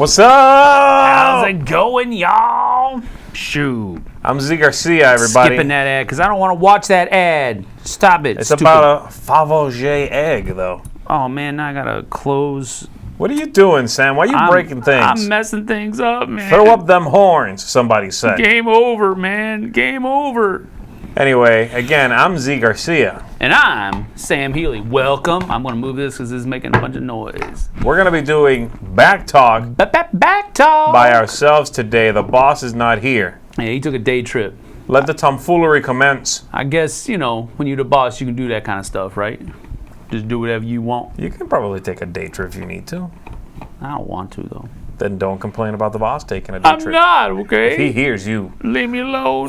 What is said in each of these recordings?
What's up? How's it going, y'all? Shoot. I'm Zee Garcia, everybody. Skipping that ad because I don't want to watch that ad. Stop it. It's about a Fabergé egg, though. Oh, man, now I got to close. What are you doing, Sam? Why are you breaking things? I'm messing things up, man. Throw up them horns, somebody said. Game over, man. Game over. Anyway, again, I'm Zee Garcia. And I'm Sam Healy. Welcome. I'm going to move this because this is making a bunch of noise. We're going to be doing BackTalk BackTalk by ourselves today. The boss is not here. Yeah, he took a day trip. Let the tomfoolery commence. I guess, you know, when you're the boss, you can do that kind of stuff, right? Just do whatever you want. You can probably take a day trip if you need to. I don't want to, though. Then don't complain about the boss taking a day trip. I'm not, okay? If he hears you. Leave me alone.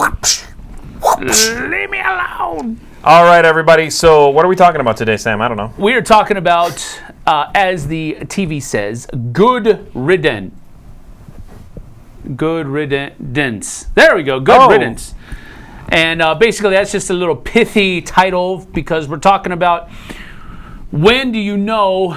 Leave me alone. All right, everybody. So what are we talking about today, Sam? I don't know. We are talking about, as the TV says, good riddance. Good riddance. There we go. Good riddance. And basically, that's just a little pithy title because we're talking about when do you know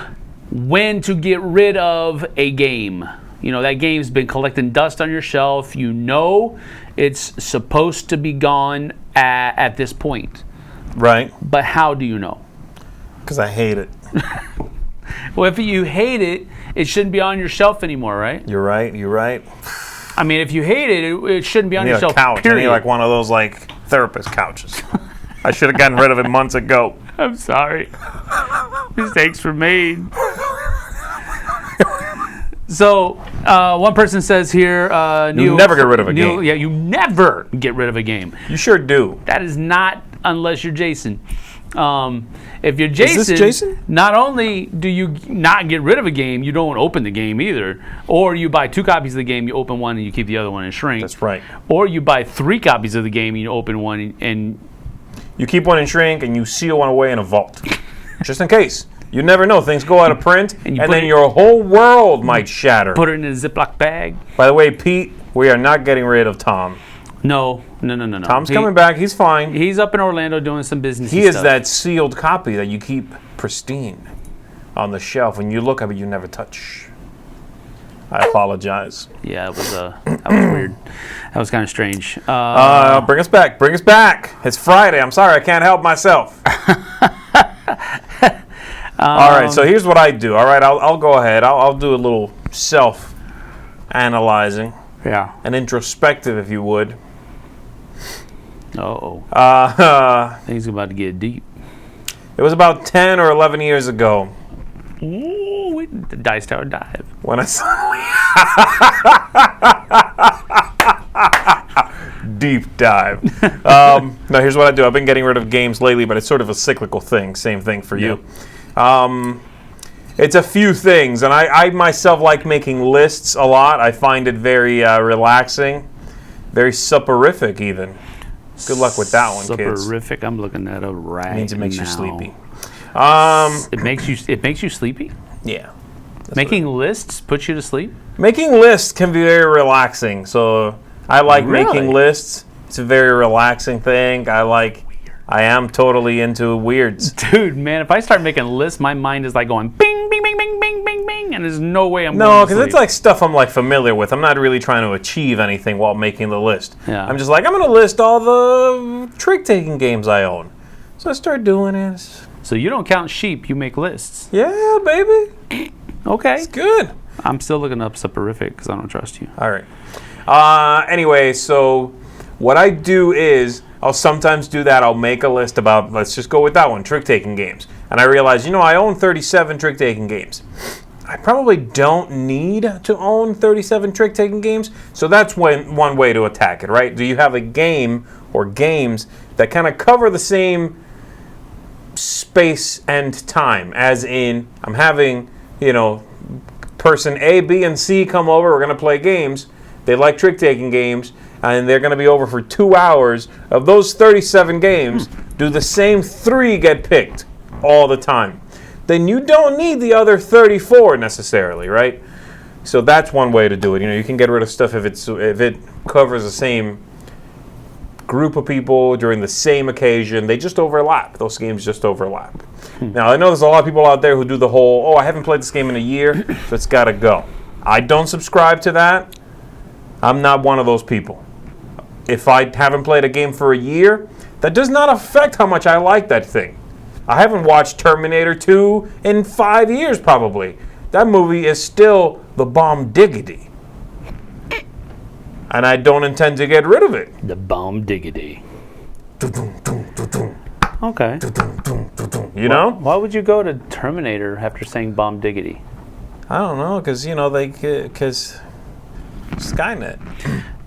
when to get rid of a game. You know, that game's been collecting dust on your shelf. You know it's supposed to be gone at this point. Right. But how do you know? Because I hate it. Well, if you hate it, it shouldn't be on your shelf anymore, right? You're right. You're right. I mean, if you hate it, it shouldn't be on your shelf. A couch. Period. I need like one of those like therapist couches. I should have gotten rid of it months ago. I'm sorry. Mistakes were made. So, one person says here, you never get rid of a game. Yeah, you never get rid of a game. You sure do. That is not unless you're Jason. If you're Jason, is this Jason? Not only do you not get rid of a game, you don't open the game either. Or you buy 2 copies of the game, you open one and you keep the other one in shrink. That's right. Or you buy 3 copies of the game and you open one and you keep one in shrink and you seal one away in a vault. Just in case. You never know. Things go out of print and then your whole world might shatter. Put it in a Ziploc bag. By the way, Pete, we are not getting rid of Tom. No. Tom's coming back. He's fine. He's up in Orlando doing some business. He is that sealed copy that you keep pristine on the shelf. When you look at it, you never touch. I apologize. Yeah, that was weird. That was kind of strange. Bring us back. Bring us back. It's Friday. I'm sorry. I can't help myself. All right. So here's what I do. All right. I'll go ahead. I'll do a little self-analyzing. Yeah. An introspective, if you would. Things are about to get deep. It was about 10 or 11 years ago. Ooh, the Dice Tower dive. When I saw deep dive. Now, here's what I do. I've been getting rid of games lately, but it's sort of a cyclical thing. Same thing for you. It's a few things, and I myself like making lists a lot. I find it very relaxing, very soporific even. Good luck with that one, kids. Soporific. I'm looking at a right now. It means it makes you sleepy. It makes you sleepy? Yeah. Making lists puts you to sleep? Making lists can be very relaxing. So I like making lists. It's a very relaxing thing. I am totally into weirds. Dude, man, if I start making lists, my mind is like going bing, bing, bing, bing, bing, bing, bing, and there's no way I'm going to sleep. No, because it's like stuff I'm like familiar with. I'm not really trying to achieve anything while making the list. Yeah. I'm just like, I'm going to list all the trick-taking games I own. So I start doing it. So you don't count sheep, you make lists. Yeah, baby. Okay. It's good. I'm still looking up soporific because I don't trust you. All right. Anyway, so what I do is I'll sometimes do that. I'll make a list about, let's just go with that one, trick-taking games. And I realize, I own 37 trick-taking games. I probably don't need to own 37 trick-taking games. So that's one way to attack it, right? Do you have a game or games that kind of cover the same space and time? As in, I'm having, person A, B, and C come over. We're going to play games. They like trick-taking games. And they're going to be over for 2 hours. Of those 37 games, do the same 3 get picked all the time? Then you don't need the other 34 necessarily, right? So that's one way to do it. You can get rid of stuff if it covers the same group of people during the same occasion. They just overlap. Those games just overlap. Now, I know there's a lot of people out there who do the whole, I haven't played this game in a year, so it's got to go. I don't subscribe to that. I'm not one of those people. If I haven't played a game for a year, that does not affect how much I like that thing. I haven't watched Terminator 2 in 5 years, probably. That movie is still the bomb diggity. And I don't intend to get rid of it. The bomb diggity. Okay. You know? Why would you go to Terminator after saying bomb diggity? I don't know, because, because Skynet.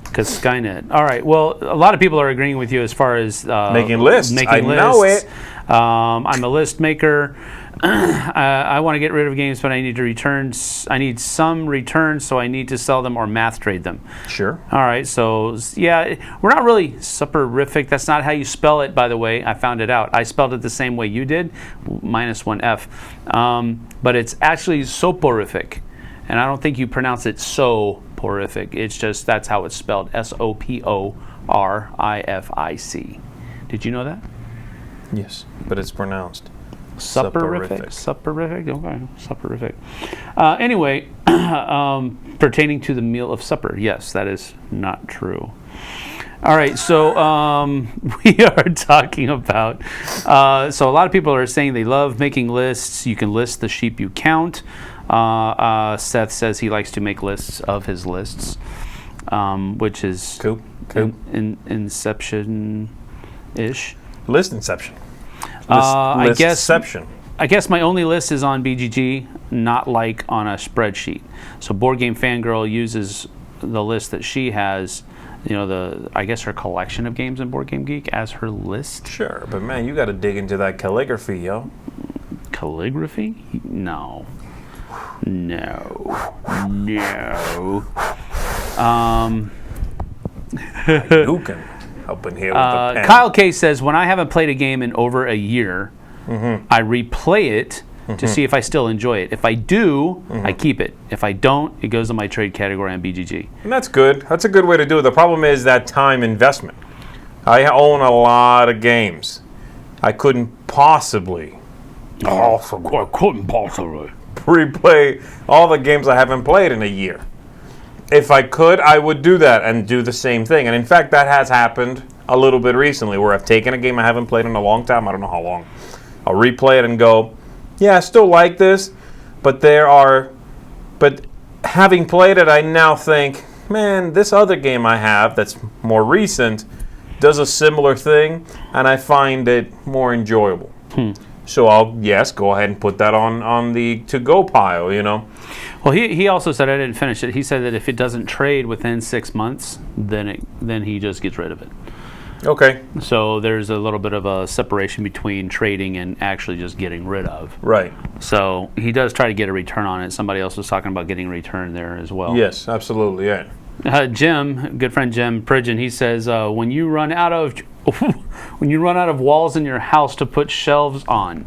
Because Skynet. All right. Well, a lot of people are agreeing with you as far as making lists. I know it. I'm a list maker. I want to get rid of games, but I need to return. I need some returns, so I need to sell them or math trade them. Sure. All right. So yeah, we're not really supperific. That's not how you spell it, by the way. I found it out. I spelled it the same way you did, minus one F. But it's actually soporific, and I don't think you pronounce it soporific. It's just that's how it's spelled. SOPORIFIC. Did you know that? Yes, but it's pronounced Supperific. Supperific. Okay, supperific. Anyway, pertaining to the meal of supper, yes, that is not true. All right, so we are talking about. So a lot of people are saying they love making lists. You can list the sheep you count. Seth says he likes to make lists of his lists, which is cool. Inception-ish. List inception. I guess my only list is on BGG, not like on a spreadsheet. So Board Game Fangirl uses the list that she has, I guess her collection of games in Board Game Geek as her list. Sure, but man, you got to dig into that calligraphy, yo. Calligraphy? No. You can help in here with the pen. Kyle K says, when I haven't played a game in over a year, I replay it to see if I still enjoy it. If I do, I keep it. If I don't, it goes in my trade category on BGG. And that's good. That's a good way to do it. The problem is that time investment. I own a lot of games. I couldn't possibly replay all the games I haven't played in a year. If I could, I would do that and do the same thing. And in fact, that has happened a little bit recently where I've taken a game I haven't played in a long time. I don't know how long. I'll replay it and go, yeah, I still like this, but having played it, I now think, man, this other game I have that's more recent does a similar thing, and I find it more enjoyable. So I'll, go ahead and put that on the to-go pile, Well, he also said, I didn't finish it, he said that if it doesn't trade within 6 months, then he just gets rid of it. Okay. So there's a little bit of a separation between trading and actually just getting rid of. Right. So he does try to get a return on it. Somebody else was talking about getting a return there as well. Yes, absolutely, yeah. Jim, good friend Jim Pridgeon, he says, when you run out of walls in your house to put shelves on,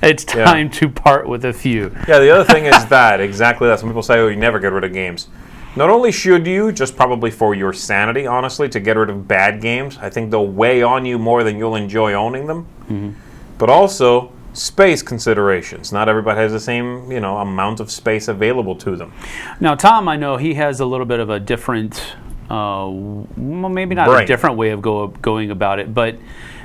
it's time to part with a few. Yeah, the other thing is that, exactly that. Some people say, you never get rid of games. Not only should you, just probably for your sanity, honestly, to get rid of bad games, I think they'll weigh on you more than you'll enjoy owning them. But also, space considerations. Not everybody has the same, amount of space available to them. Now, Tom, I know he has a little bit of a different, maybe not a different way of going about it, but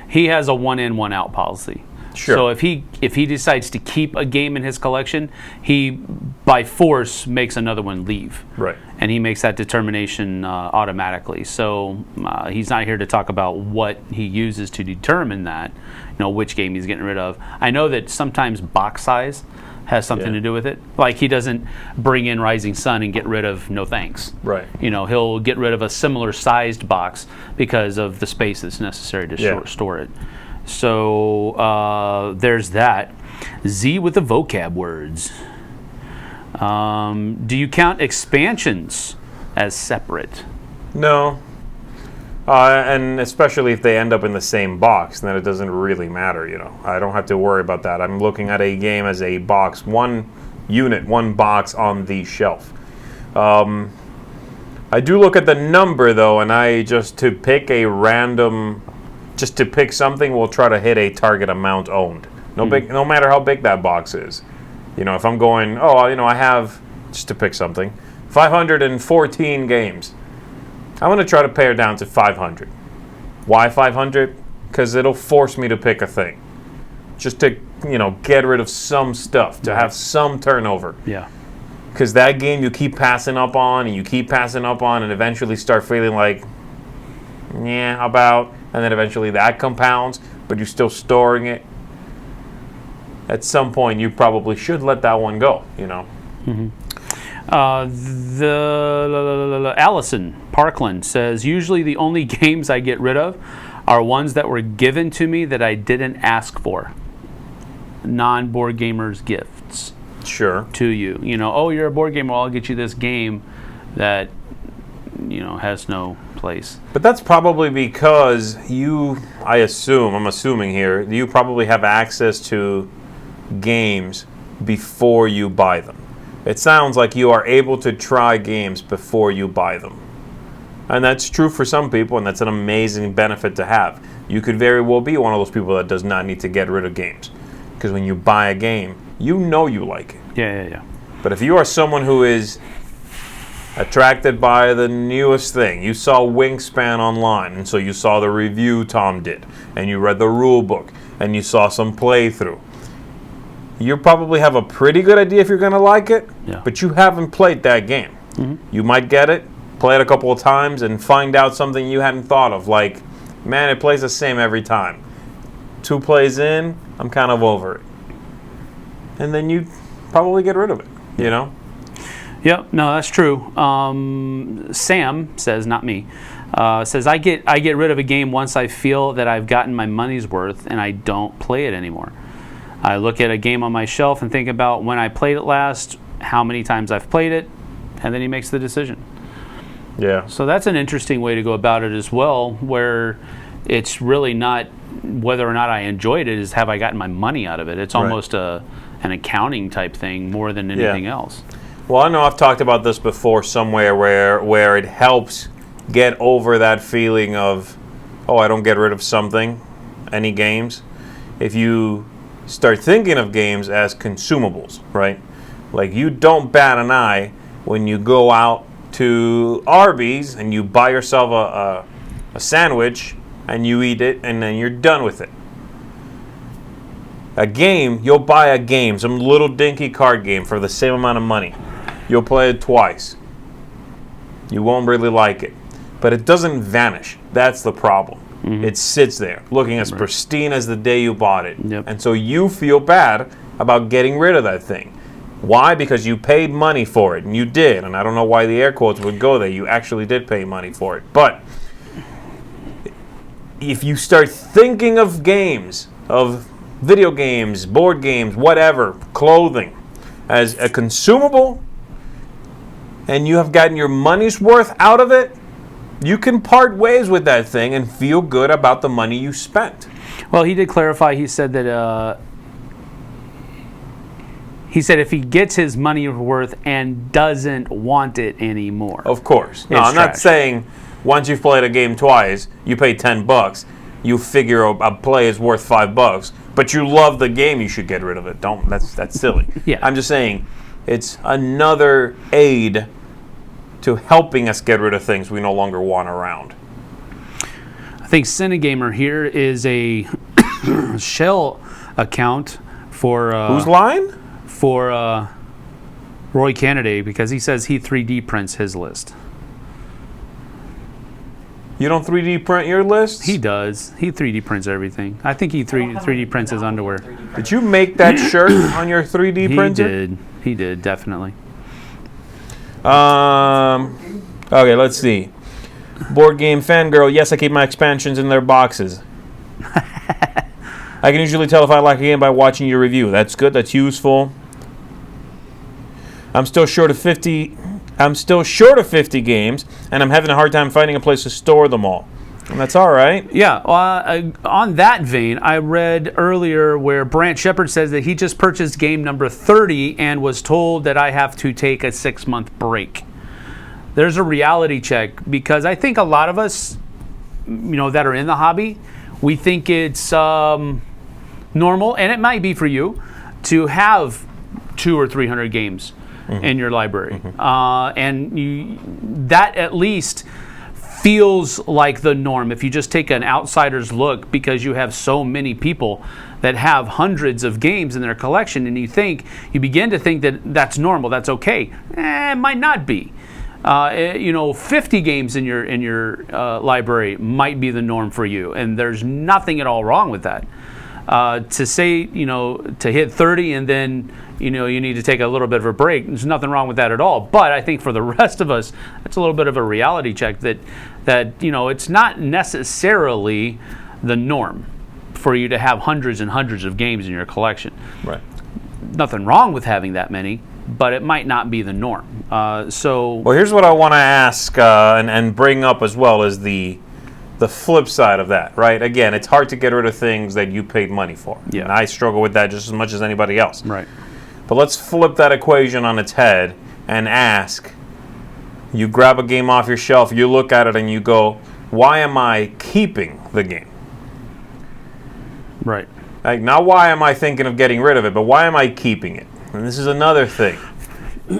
he has a one in, one out policy. Sure. So if he decides to keep a game in his collection, he by force makes another one leave. Right. And he makes that determination automatically. So he's not here to talk about what he uses to determine that, which game he's getting rid of. I know that sometimes box size has something to do with it. Like he doesn't bring in Rising Sun and get rid of No Thanks. Right. He'll get rid of a similar sized box because of the space that's necessary to store it. So there's that. Z with the vocab words. Do you count expansions as separate? No. And especially if they end up in the same box, then it doesn't really matter, I don't have to worry about that. I'm looking at a game as a box, one unit, one box on the shelf. I do look at the number, though, and to pick something, we'll try to hit a target amount owned. No matter how big that box is. If I'm going, I have just to pick something, 514 games. I'm going to try to pare down to 500. Why 500? Because it'll force me to pick a thing. Just to, get rid of some stuff, to have some turnover. Yeah. Because that game you keep passing up on, and you keep passing up on, and eventually start feeling like, yeah, how about? And then eventually that compounds, but you're still storing it. At some point, you probably should let that one go, Mm-hmm. Allison Parkland says, usually the only games I get rid of are ones that were given to me that I didn't ask for. Non-board gamers gifts. Sure. To you. Oh, you're a board gamer, well, I'll get you this game that, has no place. But that's probably because I'm assuming here, you probably have access to games before you buy them. It sounds like you are able to try games before you buy them. And that's true for some people, and that's an amazing benefit to have. You could very well be one of those people that does not need to get rid of games. Because when you buy a game, you know you like it. Yeah. But if you are someone who is attracted by the newest thing, you saw Wingspan online, and so you saw the review Tom did, and you read the rule book, and you saw some playthrough, you probably have a pretty good idea if you're going to like it, but you haven't played that game. Mm-hmm. You might get it, play it a couple of times, and find out something you hadn't thought of, like, man, it plays the same every time. 2 plays in, I'm kind of over it. And then you probably get rid of it, Yep, no, that's true. Sam says, not me, says I get rid of a game once I feel that I've gotten my money's worth and I don't play it anymore. I look at a game on my shelf and think about when I played it last, how many times I've played it, and then he makes the decision. Yeah. So that's an interesting way to go about it as well, where it's really not whether or not I enjoyed it, is have I gotten my money out of it. It's almost an accounting type thing more than anything else. Well, I know I've talked about this before somewhere where it helps get over that feeling of, I don't get rid of something, any games. If you start thinking of games as consumables, right? Like, you don't bat an eye when you go out to Arby's and you buy yourself a sandwich and you eat it and then you're done with it. A game, you'll buy a game, some little dinky card game for the same amount of money. You'll play it twice. You won't really like it. But it doesn't vanish. That's the problem. Mm-hmm. It sits there, looking as pristine as the day you bought it. Yep. And so you feel bad about getting rid of that thing. Why? Because you paid money for it, and you did. And I don't know why the air quotes would go there. You actually did pay money for it. But if you start thinking of games, of video games, board games, whatever, clothing, as a consumable, and you have gotten your money's worth out of it, you can part ways with that thing and feel good about the money you spent. Well, he did clarify. He said that if he gets his money worth and doesn't want it anymore. Of course. No, I'm not saying once you've played a game twice, you pay $10, you figure a play is worth $5, but you love the game, you should get rid of it. That's silly. Yeah. I'm just saying it's another aid to helping us get rid of things we no longer want around. I think Cinegamer here is a shell account for... whose line? For Roy Kennedy, because he says he 3D prints his list. You don't 3D print your list? He does. He 3D prints everything. I think he 3D prints his underwear. Did you make that shirt on your 3D printer? He did, definitely. Okay, let's see. Board Game Fangirl, yes, I keep my expansions in their boxes. I can usually tell if I like a game by watching your review. That's good, that's useful. I'm still short of 50 games, and I'm having a hard time finding a place to store them all. And that's all right. Yeah. On that vein, I read earlier where Brant Shepard says that he just purchased game number 30 and was told that I have to take a 6-month break. There's a reality check, because I think a lot of us, that are in the hobby, we think it's normal, and it might be for you, to have 200 or 300 games. in your library. That at least feels like the norm. If you just take an outsider's look, because you have so many people that have hundreds of games in their collection, and you begin to think that that's normal, that's okay. It might not be. 50 games in your library might be the norm for you, and there's nothing at all wrong with that. To say, to hit 30 and then, you need to take a little bit of a break, there's nothing wrong with that at all. But I think for the rest of us, it's a little bit of a reality check that it's not necessarily the norm for you to have hundreds and hundreds of games in your collection. Right. Nothing wrong with having that many, but it might not be the norm. Well, here's what I want to ask and bring up as well as the flip side of that, right? Again, it's hard to get rid of things that you paid money for. Yeah. And I struggle with that just as much as anybody else. Right. But let's flip that equation on its head and ask, you grab a game off your shelf, you look at it and you go, why am I keeping the game? Right. Like, not why am I thinking of getting rid of it, but why am I keeping it? And this is another thing.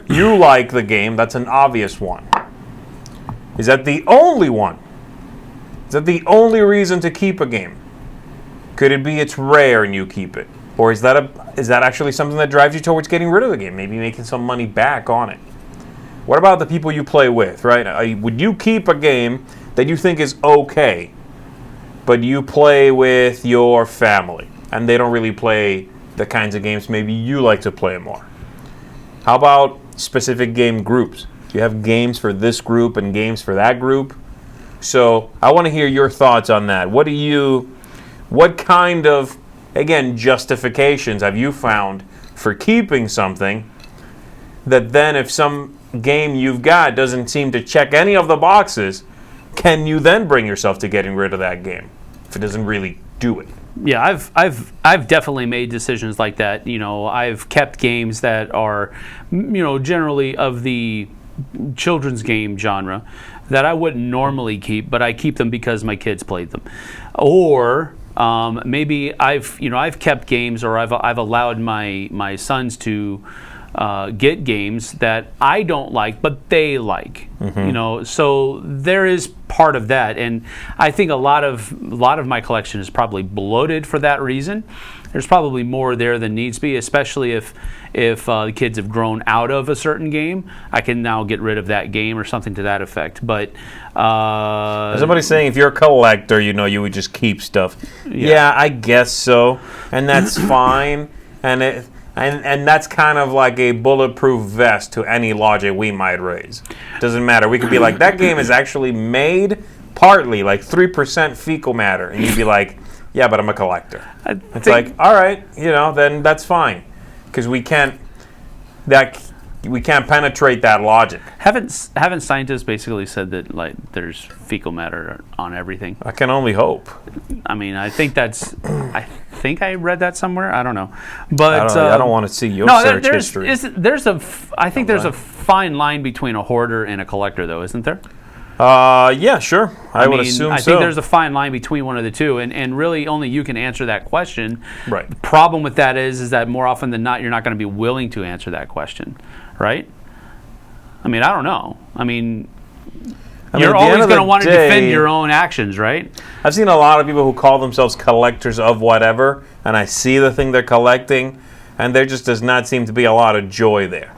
You like the game, that's an obvious one. Is that the only one? Is that the only reason to keep a game? Could it be it's rare and you keep it? Or is that actually something that drives you towards getting rid of the game? Maybe making some money back on it. What about the people you play with, right? Would you keep a game that you think is okay, but you play with your family and they don't really play the kinds of games maybe you like to play more? How about specific game groups? You have games for this group and games for that group. So I want to hear your thoughts on that. What kind of, again, justifications have you found for keeping something that then if some game you've got doesn't seem to check any of the boxes, can you then bring yourself to getting rid of that game if it doesn't really do it? Yeah, I've definitely made decisions like that. I've kept games that are, generally of the children's game genre that I wouldn't normally keep, but I keep them because my kids played them. Or maybe I've kept games, or I've allowed my sons to get games that I don't like, but they like. Mm-hmm. So there is part of that, and I think a lot of my collection is probably bloated for that reason. There's probably more there than needs to be, especially if the kids have grown out of a certain game. I can now get rid of that game or something to that effect. But somebody's saying if you're a collector, you would just keep stuff. Yeah, I guess so, and that's fine. And that's kind of like a bulletproof vest to any logic we might raise. Doesn't matter. We could be like, that game is actually made partly like 3% fecal matter, and you'd be like, yeah, but I'm a collector. It's like, all right, then that's fine, because we can't penetrate that logic. Haven't scientists basically said that there's fecal matter on everything? I can only hope. I mean, I think I read that somewhere. I don't know, but I don't want to see your search history. There's a fine line between a hoarder and a collector, though, isn't there? Yeah, sure. I would assume so. I think there's a fine line between one of the two, and really only you can answer that question. Right. The problem with that is that more often than not, you're not going to be willing to answer that question, right? I mean, I don't know. You're always going to want to defend your own actions, right? I've seen a lot of people who call themselves collectors of whatever, and I see the thing they're collecting, and there just does not seem to be a lot of joy there.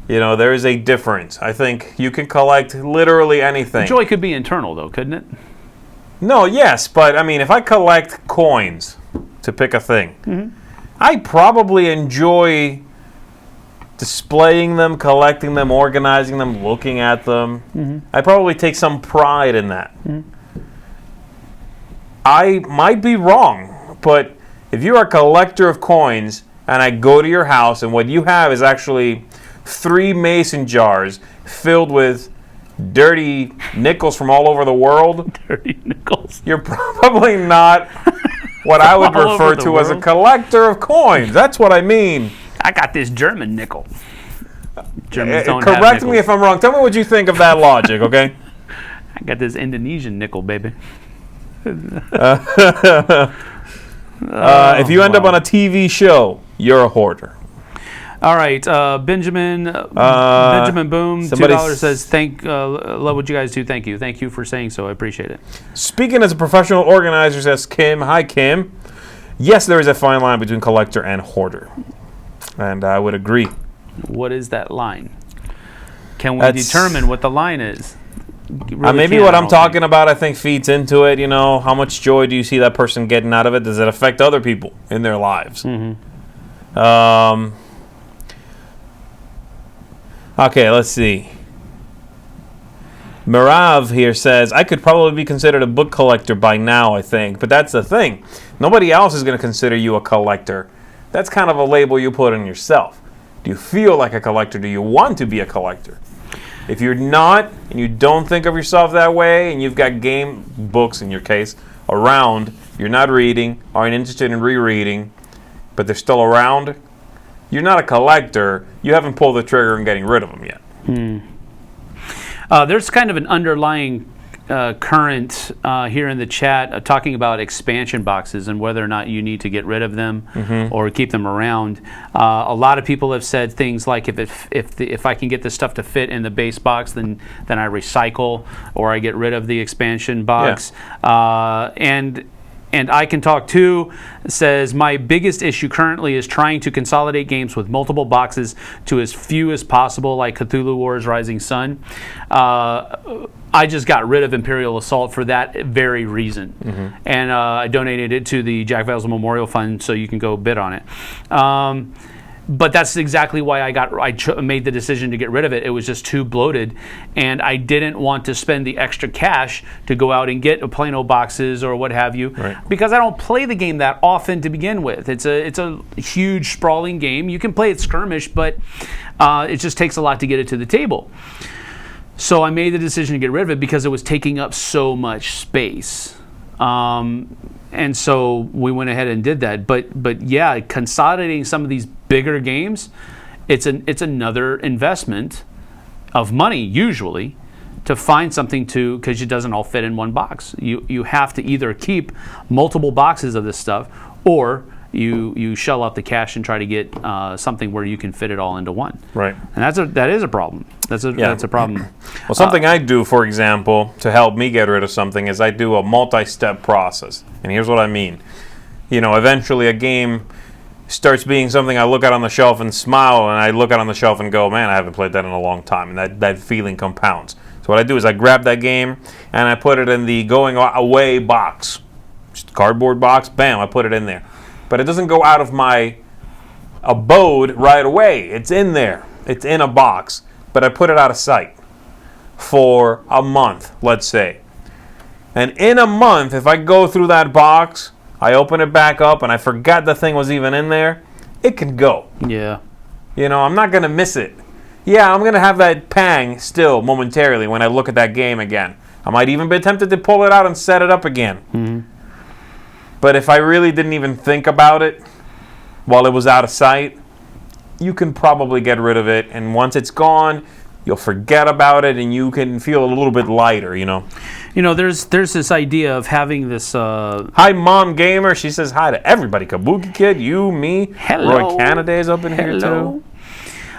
There is a difference. I think you can collect literally anything. Joy could be internal, though, couldn't it? No, yes, but if I collect coins, to pick a thing, I probably enjoy displaying them, collecting them, organizing them, looking at them. I probably take some pride in that. I might be wrong, but if you're a collector of coins and I go to your house and what you have is actually 3 mason jars filled with dirty nickels from all over the world, dirty nickels, you're probably not what I would refer to as a collector of coins. That's what I mean. I got this German nickel. Germans don't Correct have nickels. Me if I'm wrong. Tell me what you think of that logic, okay? I got this Indonesian nickel, baby. If you end up on a TV show, you're a hoarder. All right, Benjamin Boom, $2 says, love what you guys do. Thank you for saying so. I appreciate it. Speaking as a professional organizer, says Kim. Hi, Kim. Yes, there is a fine line between collector and hoarder, and I would agree. What is that line? Can we determine what the line is? Really maybe what I'm talking about, I think, feeds into it. You know, how much joy do you see that person getting out of it? Does it affect other people in their lives? Mm-hmm. Okay, let's see. Mirav here says, I could probably be considered a book collector by now, I think. But that's the thing. Nobody else is going to consider you a collector. That's kind of a label you put on yourself. Do you feel like a collector? Do you want to be a collector? If you're not, and you don't think of yourself that way, and you've got game books, in your case, around, you're not reading, aren't interested in rereading, but they're still around, you're not a collector. You haven't pulled the trigger and getting rid of them yet. There's kind of an underlying current here in the chat talking about expansion boxes and whether or not you need to get rid of them or keep them around. A lot of people have said things like, if I can get this stuff to fit in the base box, then I recycle or I get rid of the expansion box. Yeah. And I Can Talk Too says, my biggest issue currently is trying to consolidate games with multiple boxes to as few as possible, like Cthulhu Wars Rising Sun. I just got rid of Imperial Assault for that very reason. And I donated it to the Jack Vessel Memorial Fund, so you can go bid on it. But that's exactly why I made the decision to get rid of it. It was just too bloated, and I didn't want to spend the extra cash to go out and get plain old boxes or what have you, because I don't play the game that often to begin with. It's a huge, sprawling game. You can play it skirmish, but it just takes a lot to get it to the table. So I made the decision to get rid of it because it was taking up so much space. And so we went ahead and did that. But yeah, consolidating some of these bigger games, it's another investment of money usually to find something because it doesn't all fit in one box. You have to either keep multiple boxes of this stuff, or you shell out the cash and try to get something where you can fit it all into one. Right. And that is a problem. That's a problem. Well, something I do, for example, to help me get rid of something is I do a multi-step process. And here's what I mean. You know, eventually a game starts being something I look at on the shelf and smile, and I look at it on the shelf and go, man, I haven't played that in a long time. And that feeling compounds. So what I do is I grab that game and I put it in the going away box. Just a cardboard box, bam, I put it in there. But it doesn't go out of my abode right away. It's in there. It's in a box. But I put it out of sight for a month, let's say. And in a month, if I go through that box, I open it back up, and I forgot the thing was even in there, it can go. Yeah. You know, I'm not going to miss it. Yeah, I'm going to have that pang still momentarily when I look at that game again. I might even be tempted to pull it out and set it up again. Mm-hmm. But if I really didn't even think about it while it was out of sight, you can probably get rid of it. And once it's gone, you'll forget about it, and you can feel a little bit lighter, you know. You know, there's this idea of having this... Hi, Mom Gamer. She says hi to everybody. Kabuki Kid, you, me. Hello. Roy Canaday's up in here, too.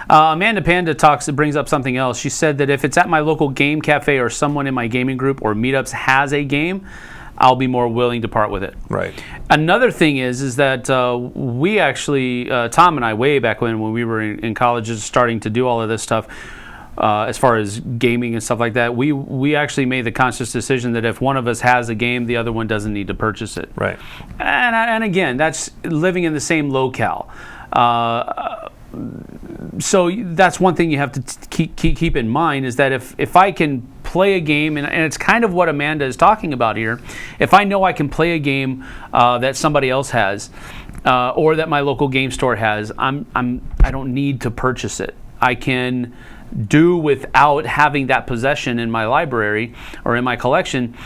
Amanda Panda brings up something else. She said that if it's at my local game cafe or someone in my gaming group or meetups has a game, I'll be more willing to part with it. Right. Another thing is that we actually, Tom and I, way back when we were in college, just starting to do all of this stuff, as far as gaming and stuff like that, we actually made the conscious decision that if one of us has a game, the other one doesn't need to purchase it. Right. And again, that's living in the same locale. So that's one thing you have to keep in mind, is that if I can play a game, and it's kind of what Amanda is talking about here, if I know I can play a game that somebody else has, or that my local game store has, I don't need to purchase it. I can do without having that possession in my library or in my collection,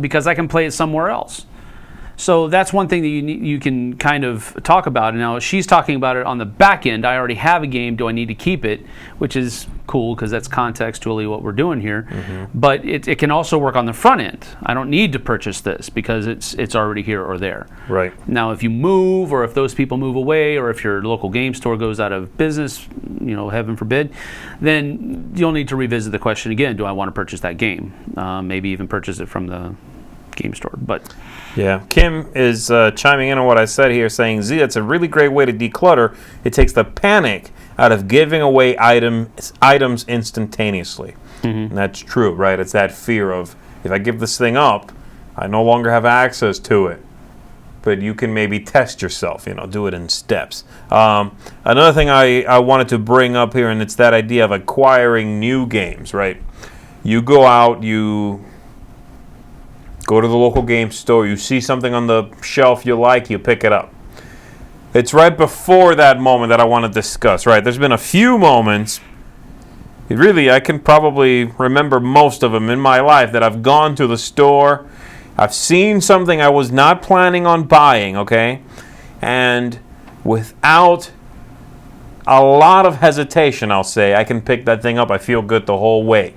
because I can play it somewhere else. So that's one thing that you can kind of talk about. Now, she's talking about it on the back end. I already have a game. Do I need to keep it? Which is cool because that's contextually what we're doing here. But it can also work on the front end. I don't need to purchase this because it's already here or there. Right. Now, if you move, or if those people move away, or if your local game store goes out of business, heaven forbid, then you'll need to revisit the question again. Do I want to purchase that game? Maybe even purchase it from the game store. But yeah, Kim is chiming in on what I said here, saying, "Z, it's a really great way to declutter. It takes the panic out of giving away items instantaneously." And that's true, right? It's that fear of, if I give this thing up, I no longer have access to it. But you can maybe test yourself, do it in steps. Another thing I wanted to bring up here, and it's that idea of acquiring new games, right? You go out, you go to the local game store, you see something on the shelf you like, you pick it up. It's right before that moment that I want to discuss, right? There's been a few moments, really, I can probably remember most of them in my life, that I've gone to the store, I've seen something I was not planning on buying, okay? And without a lot of hesitation, I'll say, I can pick that thing up. I feel good the whole way.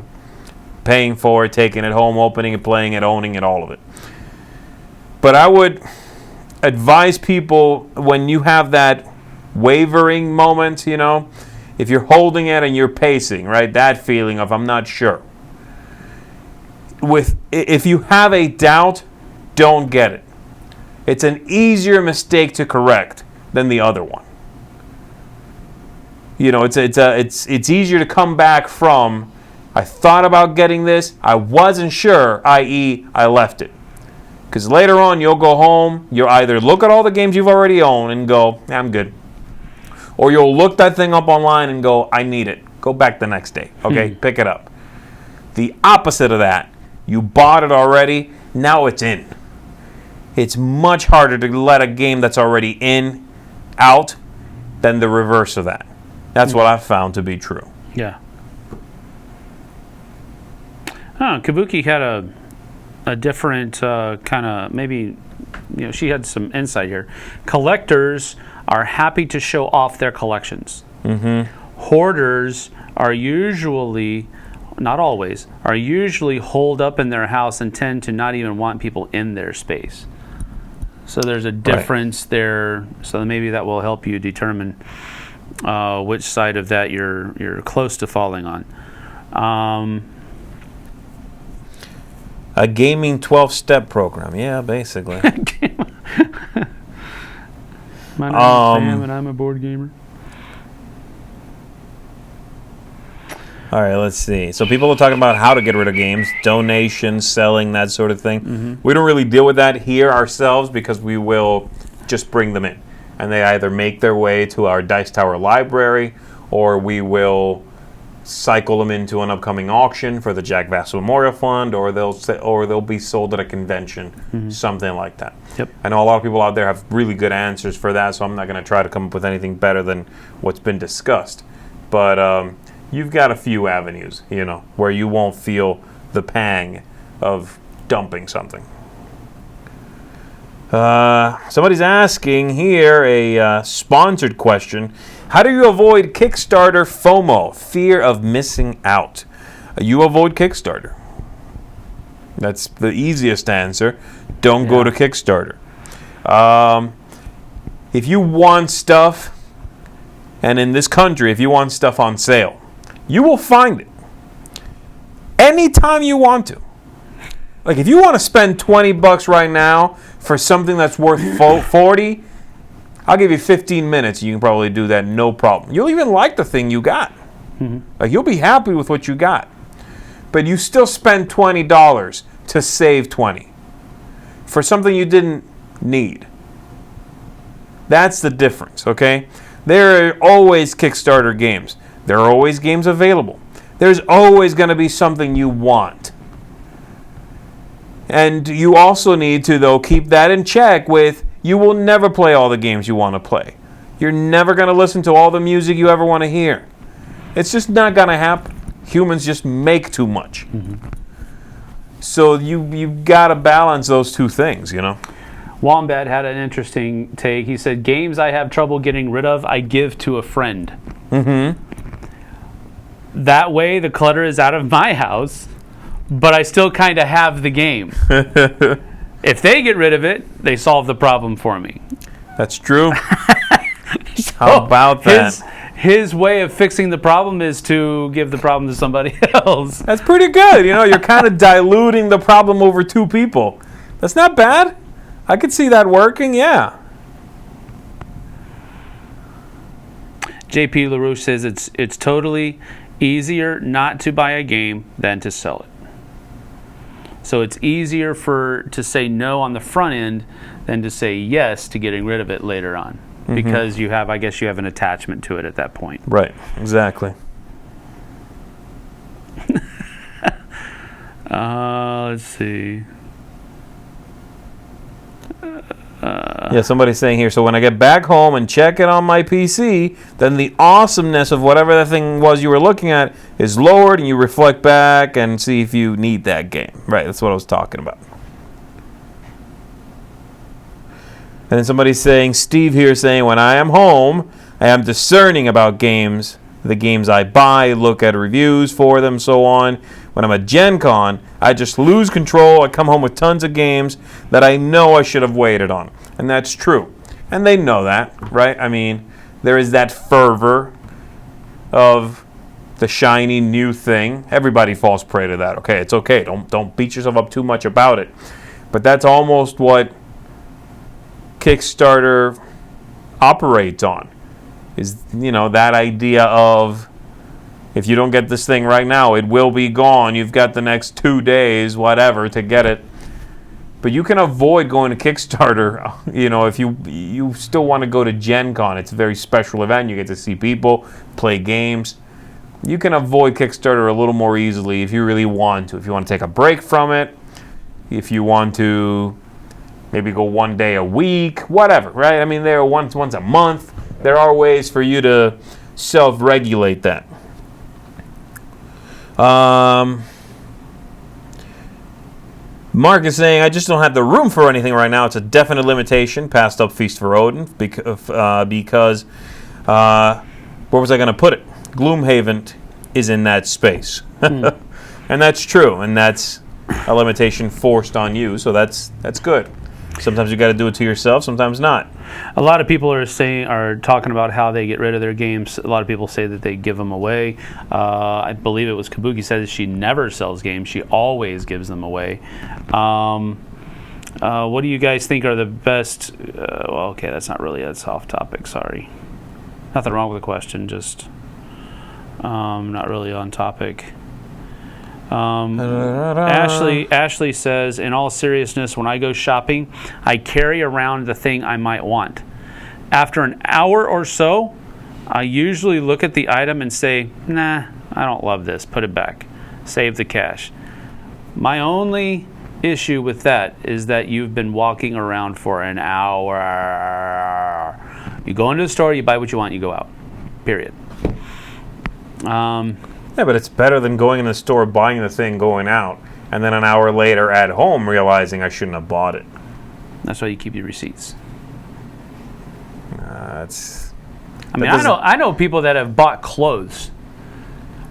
Paying for it, taking it home, opening it, playing it, owning it, all of it. But I would advise people, when you have that wavering moment, if you're holding it and you're pacing, right, that feeling of I'm not sure. If you have a doubt, don't get it. It's an easier mistake to correct than the other one. It's easier to come back from, I thought about getting this, I wasn't sure, i.e. I left it. Because later on you'll go home, you'll either look at all the games you've already owned and go, I'm good. Or you'll look that thing up online and go, I need it. Go back the next day, okay? Pick it up. The opposite of that, you bought it already, now it's in. It's much harder to let a game that's already in out than the reverse of that. That's what I've found to be true. Yeah. Kabuki had a different kind of, maybe, she had some insight here. Collectors are happy to show off their collections. Hoarders are usually, not always, are usually holed up in their house and tend to not even want people in their space. So there's a difference there. So maybe that will help you determine which side of that you're close to falling on. A gaming 12-step program. Yeah, basically. My name is Sam, and I'm a board gamer. All right, let's see. So people are talking about how to get rid of games, donations, selling, that sort of thing. We don't really deal with that here ourselves because we will just bring them in. And they either make their way to our Dice Tower library, or we will cycle them into an upcoming auction for the Jack Vassell Memorial Fund, or they'll be sold at a convention, something like that. Yep. I know a lot of people out there have really good answers for that, so I'm not going to try to come up with anything better than what's been discussed. But you've got a few avenues, where you won't feel the pang of dumping something. Somebody's asking here a sponsored question. How do you avoid Kickstarter FOMO, fear of missing out? You avoid Kickstarter. That's the easiest answer. Don't go to Kickstarter. If you want stuff, and in this country, if you want stuff on sale, you will find it anytime you want to. Like, if you want to spend $20 right now for something that's worth $40, I'll give you 15 minutes. You can probably do that, no problem. You'll even like the thing you got. Like, you'll be happy with what you got. But you still spend $20 to save $20 for something you didn't need. That's the difference, okay? There are always Kickstarter games. There are always games available. There's always going to be something you want. And you also need to, though, keep that in check with, you will never play all the games you want to play. You're never going to listen to all the music you ever want to hear. It's just not going to happen. Humans just make too much. So you've got to balance those two things, Wombat had an interesting take. He said, games I have trouble getting rid of, I give to a friend. That way, the clutter is out of my house, but I still kind of have the game. If they get rid of it, they solve the problem for me. That's true. How about that? His way of fixing the problem is to give the problem to somebody else. That's pretty good. You're kind of diluting the problem over two people. That's not bad. I could see that working, yeah. JP LaRouche says it's totally easier not to buy a game than to sell it. So it's easier to say no on the front end than to say yes to getting rid of it later on. Because you have an attachment to it at that point. Right, exactly. Let's see. Yeah, somebody's saying here, so when I get back home and check it on my PC, then the awesomeness of whatever that thing was you were looking at is lowered, and you reflect back and see if you need that game. Right, that's what I was talking about. And then somebody's saying, Steve here saying, when I am home, I am discerning about games, the games I buy, look at reviews for them, so on. When I'm at Gen Con, I just lose control. I come home with tons of games that I know I should have waited on. And that's true. And they know that, right? I mean, there is that fervor of the shiny new thing. Everybody falls prey to that. Okay, it's okay. Don't beat yourself up too much about it. But that's almost what Kickstarter operates on, is that idea of, if you don't get this thing right now, it will be gone. You've got the next 2 days, whatever, to get it. But you can avoid going to Kickstarter. If you still want to go to Gen Con, it's a very special event. You get to see people play games. You can avoid Kickstarter a little more easily if you really want to. If you want to take a break from it, if you want to maybe go 1 day a week, whatever, right? I mean, there are once a month. There are ways for you to self-regulate that. Mark is saying, I just don't have the room for anything right now. It's a definite limitation. Passed up Feast for Odin because where was I going to put it? Gloomhaven is in that space. And that's true, and that's a limitation forced on you, so that's good. Sometimes you got to do it to yourself, sometimes not. A lot of people are talking about how they get rid of their games. A lot of people say that they give them away. I believe it was Kabuki said that she never sells games. She always gives them away. What do you guys think are the best? Okay, that's off topic. Sorry. Nothing wrong with the question, just not really on topic. Ashley says, in all seriousness, when I go shopping, I carry around the thing I might want. After an hour or so, I usually look at the item and say, nah, I don't love this. Put it back. Save the cash. My only issue with that is that you've been walking around for an hour. You go into the store, you buy what you want, you go out. Period. Yeah, but it's better than going in the store, buying the thing, going out, and then an hour later at home realizing I shouldn't have bought it. That's why you keep your receipts. I know people that have bought clothes,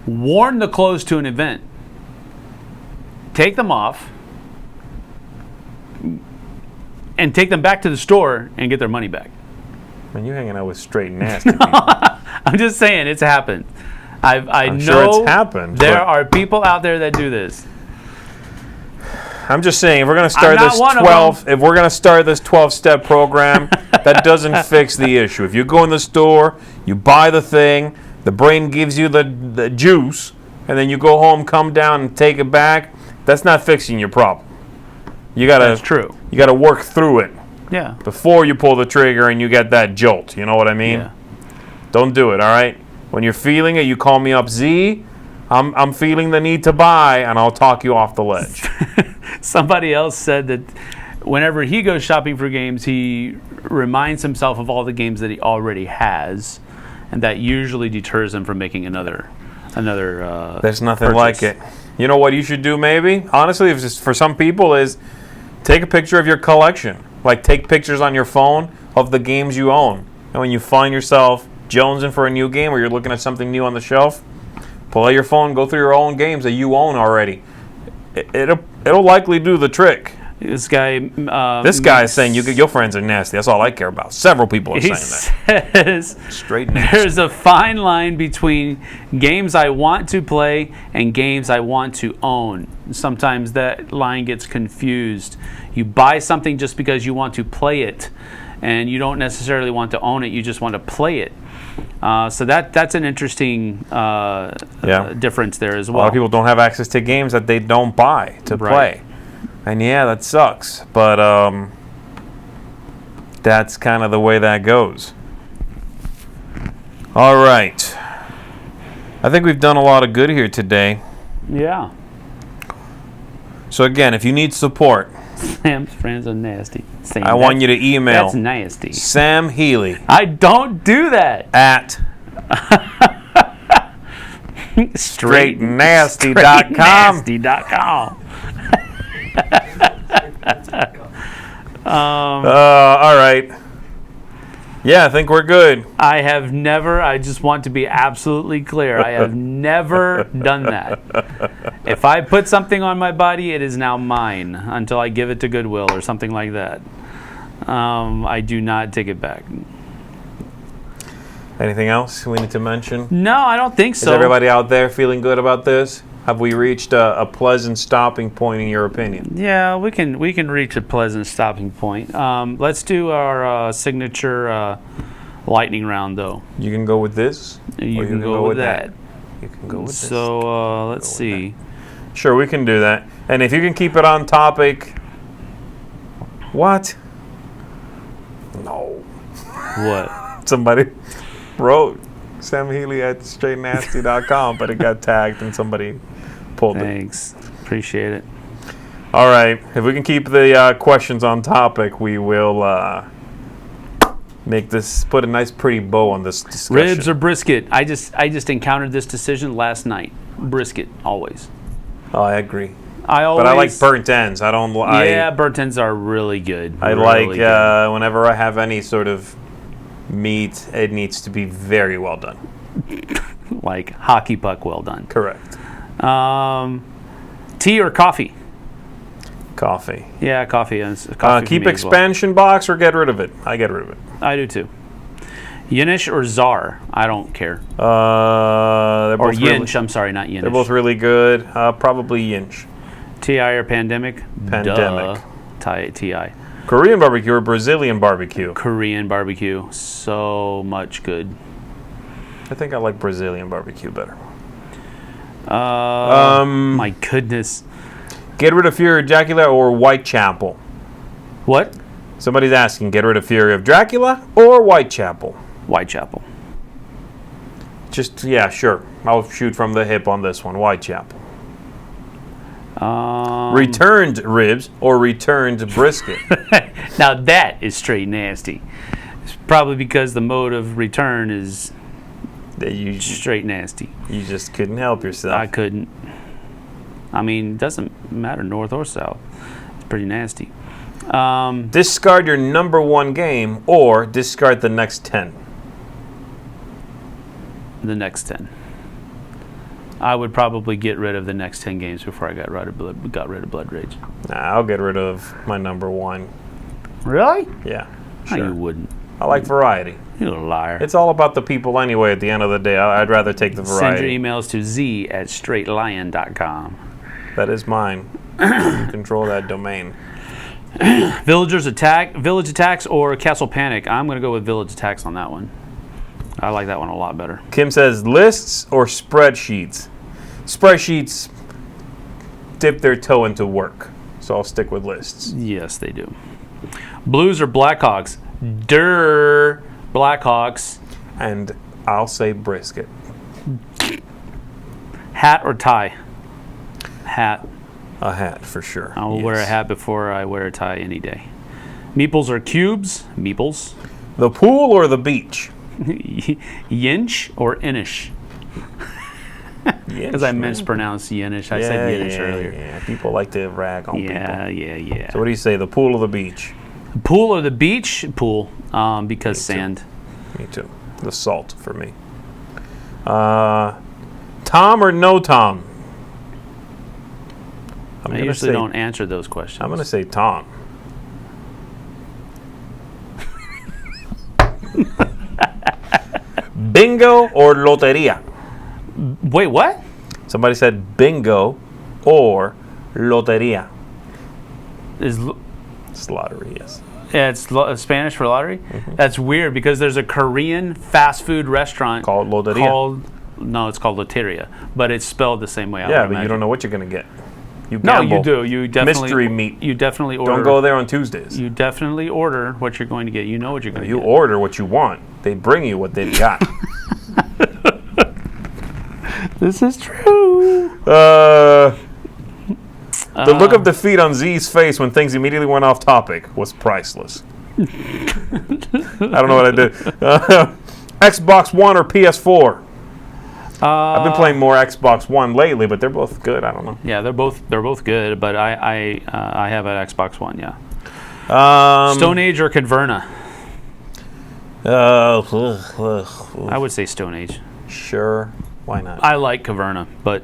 worn the clothes to an event, take them off, and take them back to the store and get their money back. Man, you're hanging out with straight nasty people. I'm just saying, it's happened. I'm know sure it's happened. There are people out there that do this. I'm just saying, if we're going to start this 12-step program, that doesn't fix the issue. If you go in the store, you buy the thing, the brain gives you the juice, and then you go home, come down, and take it back, that's not fixing your problem. That's true. You got to work through it. Yeah. Before you pull the trigger and you get that jolt. You know what I mean? Yeah. Don't do it, all right? When you're feeling it, you call me up, Zee. I'm feeling the need to buy, and I'll talk you off the ledge. Somebody else said that whenever he goes shopping for games, he reminds himself of all the games that he already has, and that usually deters him from making another. There's nothing purchase. like it. You know what you should do, maybe? Honestly, if it's for some people, is take a picture of your collection. Like, take pictures on your phone of the games you own. And when you find yourself jonesing for a new game, or you're looking at something new on the shelf, Pull out your phone, go through your own games that you own already. It'll likely do the trick. This guy is saying your friends are nasty. That's all I care about. Several people are saying that. Says, straight nasty. There's a fine line between games I want to play and games I want to own. Sometimes that line gets confused. You buy something just because you want to play it, and you don't necessarily want to own it. You just want to play it. So that's an interesting difference there as well. A lot of people don't have access to games that they don't buy to play. And yeah, that sucks. But that's kind of the way that goes. All right. I think we've done a lot of good here today. Yeah. So again, if you need support, Sam's friends are nasty. Sam, I want you to email. That's nasty. Sam Healy. I don't do that. At straightnasty.com. All right. Yeah, I think we're good. I just want to be absolutely clear. I have never done that. If I put something on my body, it is now mine until I give it to Goodwill or something like that. I do not take it back. Anything else we need to mention? No, I don't think so. Is everybody out there feeling good about this? Have we reached a pleasant stopping point in your opinion? Yeah, we can reach a pleasant stopping point. Let's do our signature lightning round, though. You can go with this. You can go with that. You can go with this. So let's see. Sure, we can do that. And if you can keep it on topic. What? No. What? Somebody wrote Sam Healy at straightnasty.com, but it got tagged and somebody pulled it. Thanks. Appreciate it. All right. If we can keep the questions on topic, we will put a nice pretty bow on this discussion. Ribs or brisket? I just encountered this decision last night. Brisket, always. Oh, I agree. But I like burnt ends. I don't. Burnt ends are really good. I like whenever I have any sort of meat, it needs to be very well done. Like hockey puck well done. Correct. Tea or coffee? Coffee. Yeah, coffee. Keep expansion box or get rid of it. I get rid of it. I do too. Yinish or Czar? I don't care. They're both Yinch. I'm sorry, not Yinish. They're both really good. Probably Yinch. TI or Pandemic? Pandemic. TI. Korean barbecue or Brazilian barbecue? Korean barbecue. So much good. I think I like Brazilian barbecue better. My goodness. Get rid of Fury of Dracula or Whitechapel? What? Somebody's asking, get rid of Fury of Dracula or Whitechapel? Whitechapel. Yeah, sure. I'll shoot from the hip on this one. Whitechapel. Returned ribs or returned brisket? Now that is straight nasty. It's probably because the mode of return is straight nasty. You just couldn't help yourself. I couldn't. I mean, it doesn't matter north or south. It's pretty nasty. Discard your number one game or discard the next 10. The next 10. I would probably get rid of the next 10 games before I got rid of Blood Rage. Nah, I'll get rid of my number one. Really? Yeah. No, sure. you wouldn't. I like variety. You're a liar. It's all about the people anyway at the end of the day. I'd rather take the variety. Send your emails to z@straightlion.com. That is mine. You control that domain. Village attacks or Castle Panic? I'm going to go with Village attacks on that one. I like that one a lot better. Kim says lists or spreadsheets? Spreadsheets dip their toe into work, so I'll stick with lists. Yes, they do. Blues or Blackhawks? Blackhawks. And I'll say brisket. Hat or tie? Hat. A hat, for sure. I will wear a hat before I wear a tie any day. Meeples or cubes? Meeples. The pool or the beach? Yinch or Inish? Because I mispronounced Yinish. I said Yinish earlier. Yeah, people like to rag on people. Yeah. So what do you say, the pool or the beach? Pool or the beach? Pool, because sand. Me too. The salt for me. Time Tom or no Tom? I usually don't answer those questions. I'm going to say Tom. Bingo or loteria? Wait, what? Somebody said bingo or loteria. It's lottery, yes. Yeah, it's Spanish for lottery? Mm-hmm. That's weird because there's a Korean fast food restaurant called loteria. No, it's called loteria, but it's spelled the same way. Yeah, but you don't know what you're going to get. You gamble. No, you do. You definitely mystery meat. You definitely order. Don't go there on Tuesdays. You definitely order what you're going to get. You know what you're going to get. You order what you want. They bring you what they've got. This is true. The look of defeat on Zee's face when things immediately went off topic was priceless. I don't know what I did. Xbox One or PS4? I've been playing more Xbox One lately, but they're both good. I don't know. Yeah, they're both good, but I have an Xbox One. Yeah. Stone Age or Caverna? I would say Stone Age. Sure. Why not? I like Caverna, but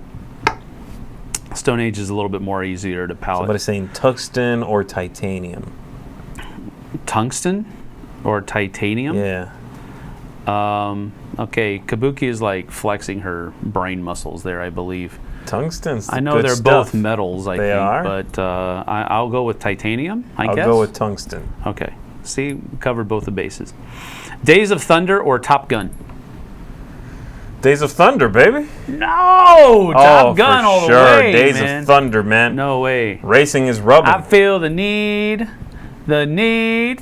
Stone Age is a little bit more easier to palate. Somebody's saying tungsten or titanium. Tungsten or titanium? Yeah. Okay, Kabuki is like flexing her brain muscles there, I believe. Tungsten's I know good they're stuff. both metals, I think, are? but I'll go with titanium, I guess. I'll go with tungsten. Okay. See, we covered both the bases. Days of Thunder or Top Gun? Days of Thunder, baby. No! Top Gun all the way, Days man. of Thunder, man. No way. Racing is rubbing. I feel the need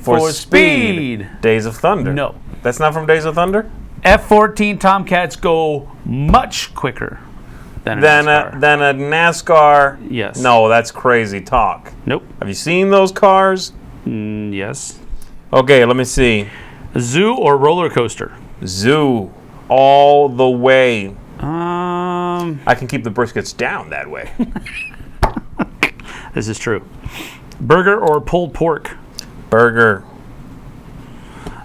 for speed. Days of Thunder. No. That's not from Days of Thunder? F-14 Tomcats go much quicker than a NASCAR. Than a NASCAR. Yes. No, that's crazy talk. Nope. Have you seen those cars? Yes. Okay, let me see. Zoo or roller coaster? Zoo. All the way. I can keep the briskets down that way. This is true. Burger or pulled pork? Burger.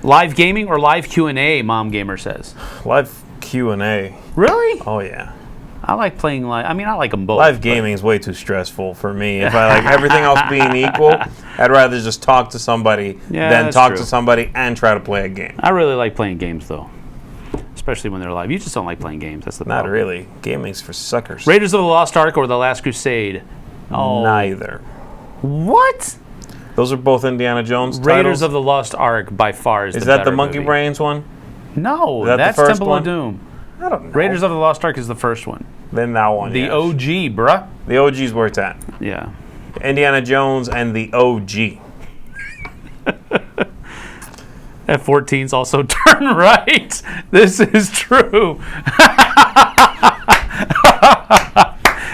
Live gaming or live Q&A, Mom Gamer says. Live Q&A. Really? Oh, yeah. I like playing live. I mean, I like them both. Live gaming is way too stressful for me. If I like everything else being equal, I'd rather just talk to somebody than talk to somebody and try to play a game. I really like playing games, though. Especially when they're live. You just don't like playing games. That's the problem. Not really. Gaming's for suckers. Raiders of the Lost Ark or The Last Crusade? Oh. Neither. What? Those are both Indiana Jones titles? Raiders of the Lost Ark by far is the that better the Monkey movie. Brains one? No, Is that's the first Temple one? of Doom. I don't know. Raiders of the Lost Ark is the first one. Then that one, The OG, bruh. The OG's where it's at. Yeah. Indiana Jones and the OG. F-14's also turn right. This is true.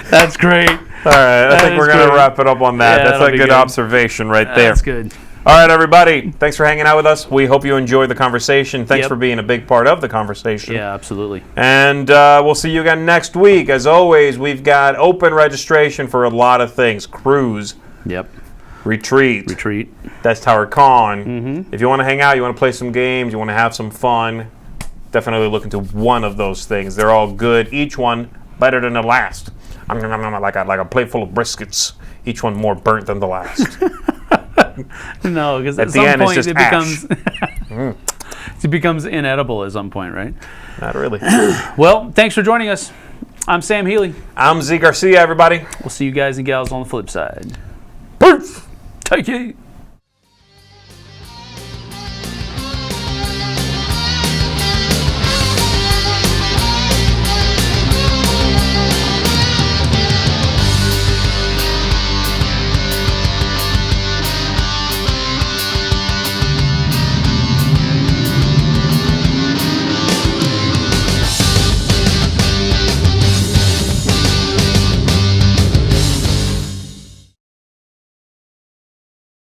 That's great. All right, I think we're going to wrap it up on that. Yeah, that's a good observation right there. That's good. All right, everybody. Thanks for hanging out with us. We hope you enjoyed the conversation. Thanks for being a big part of the conversation. Yeah, absolutely. And we'll see you again next week. As always, we've got open registration for a lot of things. Cruise. Yep. Retreat. That's Tower Con. Mm-hmm. If you want to hang out, you want to play some games, you want to have some fun, definitely look into one of those things. They're all good. Each one better than the last. Like a plate full of briskets. Each one more burnt than the last. No, because at some point it becomes inedible at some point, right? Not really. Well, thanks for joining us. I'm Sam Healy. I'm Zee Garcia, everybody. We'll see you guys and gals on the flip side. Peace. Take it.